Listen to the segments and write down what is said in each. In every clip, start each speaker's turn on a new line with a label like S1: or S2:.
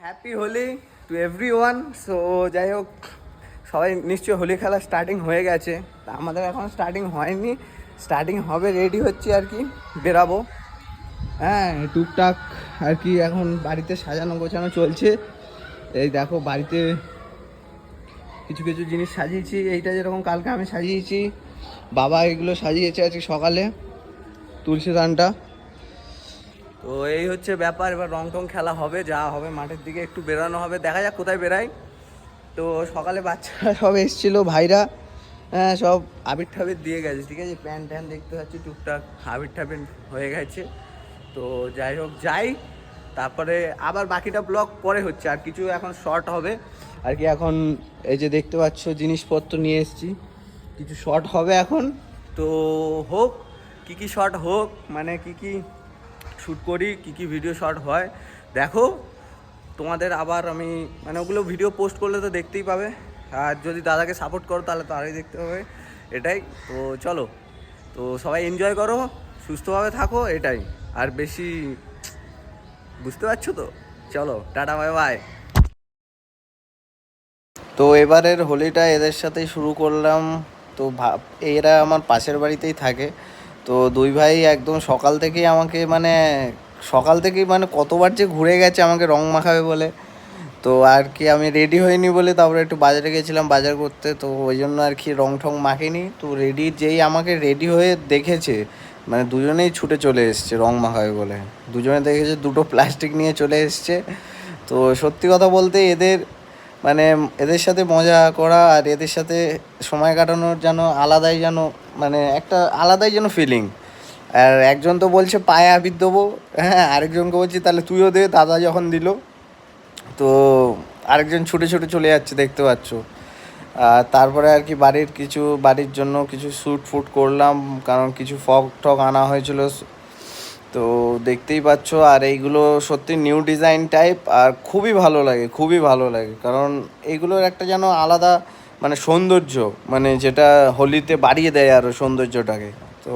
S1: Happy Holi to everyone. So যাই হোক, সবাই নিশ্চয়ই হোলি খেলা স্টার্টিং হয়ে গেছে। তা আমাদের এখন স্টার্টিং হয়নি, স্টার্টিং হবে, রেডি হচ্ছে আর কি, বেরাবো। হ্যাঁ, টুকটাক আর কি এখন বাড়িতে সাজানো গোছানো চলছে। এই দেখো, বাড়িতে কিছু কিছু জিনিস সাজিয়েছি। এইটা যেরকম কালকে আমি সাজিয়েছি, বাবা এগুলো সাজিয়েছে আজকে সকালে, তুলসী দানটা। তো এই হচ্ছে ব্যাপার। এবার রং টং খেলা হবে, যা হবে মাঠের দিকে একটু বেরানো হবে, দেখা যাক কোথায় বেরাই। তো সকালে বাচ্চারা সব এসেছিলো, ভাইরা, হ্যাঁ, সব আবির ঠাবির দিয়ে গেছে, ঠিক আছে। প্যান ট্যান দেখতে পাচ্ছি টুকটাক আবির ঠাবির হয়ে গেছে। তো যাই হোক, যাই, তারপরে আবার বাকিটা ব্লগ পরে হচ্ছে, আর কিছু এখন শর্ট হবে আর কি। এখন এই যে দেখতে পাচ্ছ জিনিসপত্র নিয়ে এসেছি, কিছু শর্ট হবে এখন। তো হোক, কী শর্ট হোক, মানে কী শ্যুট করি, কী ভিডিও শর্ট হয় দেখো। তোমাদের আবার আমি মানে ওগুলো ভিডিও পোস্ট করলে তো দেখতেই পাবে, আর যদি দাদাকে সাপোর্ট করো তাহলে তো আরোই দেখতে পাবে, এটাই তো। চলো, তো সবাই এনজয় করো, সুস্থভাবে থাকো, এটাই। আর বেশি বুঝতে পারছো তো। চলো, টাটা, বাই বাই। তো এবারের হোলিটা এদের সাথেই শুরু করলাম। তো এরা আমার পাশের বাড়িতেই থাকে। তো দুই ভাই একদম সকাল থেকেই মানে কতবার যে ঘুরে গেছে আমাকে রং মাখাবে বলে। তো আর কি আমি রেডি হইনি বলে তারপরে একটু বাজারে গেছিলাম বাজার করতে, তো ওই জন্য আর কি রং ঠং মাখিনি। তো যেই আমাকে রেডি হয়ে দেখেছে, মানে দুজনেই ছুটে চলে এসছে রং মাখাবে বলে। দুজনে দেখেছে, দুটো প্লাস্টিক নিয়ে চলে এসছে। তো সত্যি কথা বলতে মানে এদের সাথে মজা করা আর এদের সাথে সময় কাটানোর যেন মানে একটা আলাদাই যেন ফিলিং। আর একজন তো বলছে পায়ে আবির দেবো, হ্যাঁ, আরেকজনকে বলছি তাহলে তুইও দে, দাদা যখন দিল। তো আরেকজন ছুটে ছুটে চলে যাচ্ছে, দেখতে পাচ্ছ। আর তারপরে আর কি বাড়ির জন্য কিছু শ্যুট ফুট করলাম, কারণ কিছু ফগ টগ আনা হয়েছিল। তো দেখতেই পাচ্ছ, আর এইগুলো সত্যি নিউ ডিজাইন টাইপ, আর খুবই ভালো লাগে, কারণ এইগুলোর একটা যেন আলাদা মানে সৌন্দর্য, মানে যেটা হোলিতে বাড়িয়ে দেয় আরও সৌন্দর্যটাকে। তো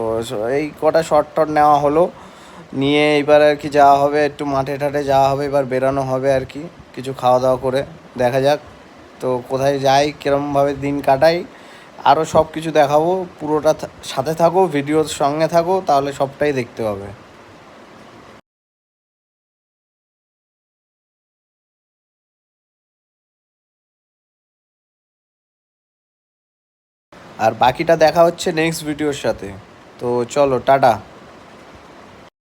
S1: এই কটা শর্ট টট নেওয়া হলো, নিয়ে এবার আর কি যাওয়া হবে, একটু মাঠে টাঠে যাওয়া হবে, এবার বেরানো হবে আর কি, কিছু খাওয়া দাওয়া করে। দেখা যাক তো কোথায় যাই, কীরমভাবে দিন কাটাই, আরও সব কিছু দেখাবো। পুরোটা সাথে থাকো, ভিডিওর সঙ্গে থাকো, তাহলে সবটাই দেখতে পাবে। আর বাকিটা দেখা হচ্ছে নেক্সট ভিডিওর সাথে। তো চলো, টাটা।